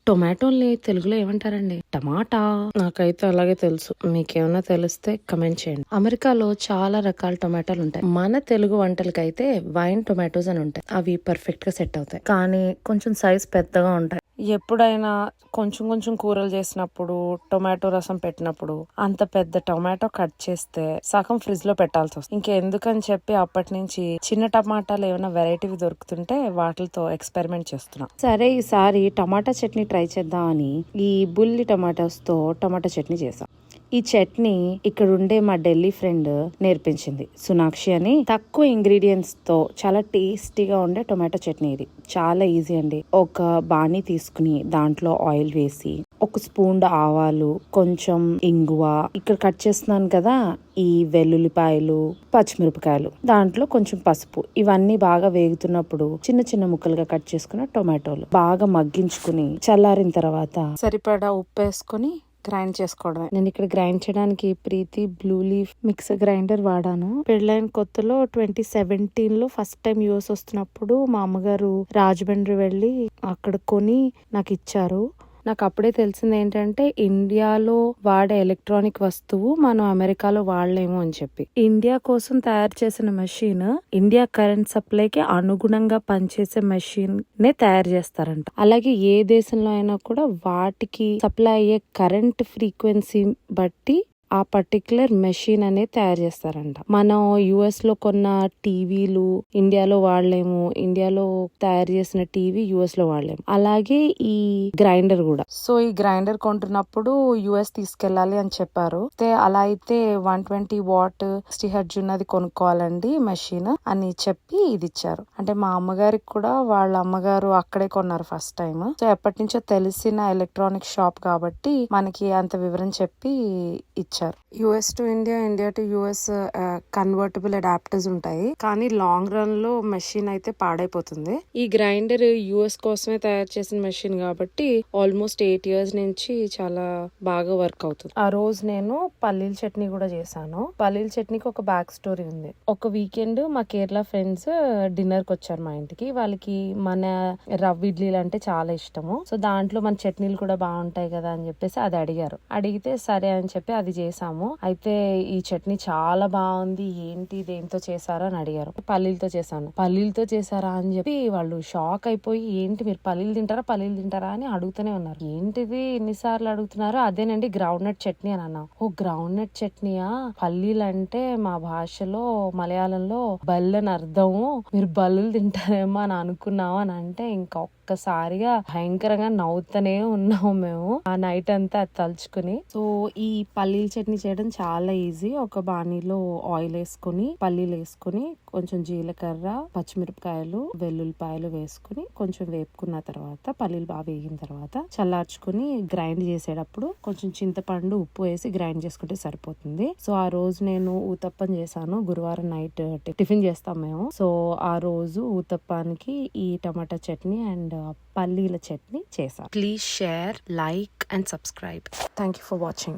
టొమాటోల్ని తెలుగులో ఏమంటారండి? టమాటా. నాకైతే అలాగే తెలుసు. మీకేమన్నా తెలిస్తే కమెంట్ చేయండి. అమెరికాలో చాలా రకాల టొమాటోలు ఉంటాయి. మన తెలుగు వంటలకైతే వైన్ టొమాటోస్ అని ఉంటాయి. అవి పర్ఫెక్ట్ గా సెట్ అవుతాయి. కానీ కొంచెం సైజ్ పెద్దగా ఉంటాయి. ఎప్పుడైనా కొంచెం కొంచెం కూరలు చేసినప్పుడు టొమాటో రసం పెట్టినప్పుడు అంత పెద్ద టొమాటో కట్ చేస్తే సగం ఫ్రిడ్జ్ లో పెట్టాల్సి వస్తుంది. ఇంకెందుకని చెప్పి అప్పటి నుంచి చిన్న టమాటాలు ఏమైనా వెరైటీవి దొరుకుతుంటే వాటితో ఎక్స్పెరిమెంట్ చేస్తున్నా. సరే ఈసారి టమాటా చట్నీ ట్రై చేద్దామని ఈ బుల్లి టమాటోస్ తో టమాటా చట్నీ చేసాం. ఈ చట్నీ ఇక్కడ ఉండే మా ఢిల్లీ ఫ్రెండ్ నేర్పించింది, సునాక్షి అని. తక్కువ ఇంగ్రీడియంట్స్ తో చాలా టేస్టీగా ఉండే టొమాటో చట్నీ ఇది. చాలా ఈజీ అండి. ఒక బాణీ తీసుకుని దాంట్లో ఆయిల్ వేసి ఒక స్పూన్ ఆవాలు, కొంచెం ఇంగువ, ఇక్కడ కట్ చేస్తున్నాను కదా ఈ వెల్లుల్లిపాయలు, పచ్చిమిరపకాయలు, దాంట్లో కొంచెం పసుపు, ఇవన్నీ బాగా వేగుతున్నప్పుడు చిన్న చిన్న ముక్కలుగా కట్ చేసుకున్న టొమాటోలు బాగా మగ్గించుకుని చల్లారిన తర్వాత సరిపడా ఉప్పు వేసుకుని గ్రైండ్ చేసుకోవడమే. నేను ఇక్కడ గ్రైండ్ చేయడానికి ప్రీతి బ్లూ లీఫ్ మిక్సర్ గ్రైండర్ వాడాను. పెళ్ళైన కొత్తలో 2017 లో ఫస్ట్ టైం యూఎస్ వస్తున్నప్పుడు మా అమ్మగారు రాజమండ్రి వెళ్ళి అక్కడ కొని నాకు ఇచ్చారు. నాకు అప్పుడే తెలిసింది ఏంటంటే ఇండియాలో వాడే ఎలక్ట్రానిక్ వస్తువు మనం అమెరికాలో వాడలేము అని చెప్పి. ఇండియా కోసం తయారు చేసిన మెషిన్ ఇండియా కరెంట్ సప్లైకి అనుగుణంగా పనిచేసే మెషిన్ నే తయారు చేస్తారంట. అలాగే ఏ దేశంలో అయినా కూడా వాటికి సప్లై అయ్యే కరెంట్ ఫ్రీక్వెన్సీ బట్టి ఆ పర్టికులర్ మెషిన్ అనేది తయారు చేస్తారంట. మనం యుఎస్ లో కొన్న టీవీలు ఇండియాలో వాడలేము, ఇండియాలో తయారు చేసిన టీవీ యుఎస్ లో వాడలేము. అలాగే ఈ గ్రైండర్ కూడా. సో ఈ గ్రైండర్ కొంటున్నప్పుడు యుఎస్ తీసుకెళ్లాలి అని చెప్పారు. అలా అయితే 120 వాట్ 60 హెర్ట్జ్ ఉన్నది కొనుక్కోవాలండి మెషిన్ అని చెప్పి ఇది ఇచ్చారు. అంటే మా అమ్మగారికి కూడా వాళ్ళ అమ్మగారు అక్కడే కొన్నారు ఫస్ట్ టైం. సో ఎప్పటి నుంచో తెలిసిన ఎలక్ట్రానిక్ షాప్ కాబట్టి మనకి అంత వివరం చెప్పి ఇచ్చారు. US to India, India to US convertible adapters ఉంటాయి. కానీ లాంగ్ రన్ లో మెషిన్ అయితే పాడైపోతుంది. ఈ గ్రైండర్ యుఎస్ కోసమే తయారు చేసిన మెషిన్ కాబట్టి ఆల్మోస్ట్ 8 years నుంచి చాలా బాగా వర్క్ అవుతుంది. ఆ రోజు నేను పల్లీల చట్నీ కూడా చేశాను. పల్లీల చట్నీకి ఒక బ్యాక్ స్టోరీ ఉంది. ఒక వీకెండ్ మా కేరళ ఫ్రెండ్స్ డిన్నర్ కి వచ్చారు మా ఇంటికి. వాళ్ళకి మన రవ్వ ఇడ్లీలు అంటే చాలా ఇష్టము. సో దాంట్లో మన చట్నీలు కూడా బాగుంటాయి కదా అని చెప్పేసి అది అడిగారు. అడిగితే సరే అని చెప్పి అది చేసాము. అయితే ఈ చట్నీ చాలా బాగుంది, ఏంటి దేంతో చేశారా అని అడిగారు. పల్లీలతో చేశాను. పల్లీలతో చేశారా అని చెప్పి వాళ్ళు షాక్ అయిపోయి ఏంటి మీరు పల్లీలు తింటారా అని అడుగుతూనే ఉన్నారు. ఏంటిది ఎన్నిసార్లు అడుగుతున్నారు? అదేనండి గ్రౌండ్ నట్ చట్నీ అని అన్నా. ఓ గ్రౌండ్ నట్ చట్నీయా? పల్లీలు అంటే మా భాషలో మలయాళంలో బల్లని అర్థము, మీరు బల్లులు తింటారేమో అని అనుకున్నాము అని అంటే ఇంకా ఒక్కసారిగా భయంకరంగా నవ్వుతూనే ఉన్నాము మేము ఆ నైట్ అంతా తలుచుకుని. సో ఈ పల్లీల చట్నీ చేయడం చాలా ఈజీ. ఒక బాణీలో ఆయిల్ వేసుకుని పల్లీలు వేసుకుని కొంచెం జీలకర్ర, పచ్చిమిరపకాయలు, వెల్లుల్లిపాయలు వేసుకుని కొంచెం వేపుకున్న తర్వాత పల్లీలు బాగా వేగిన తర్వాత చల్లార్చుకుని గ్రైండ్ చేసేటప్పుడు కొంచెం చింతపండు, ఉప్పు వేసి గ్రైండ్ చేసుకుంటే సరిపోతుంది. సో ఆ రోజు నేను ఊతప్పం చేశాను. గురువారం నైట్ టిఫిన్ చేస్తాం మేము. సో ఆ రోజు ఊతప్పానికి ఈ టమాటా చట్నీ అండ్ పల్లీల చట్నీ చేశాను. Please share, like and subscribe. Thank you for watching.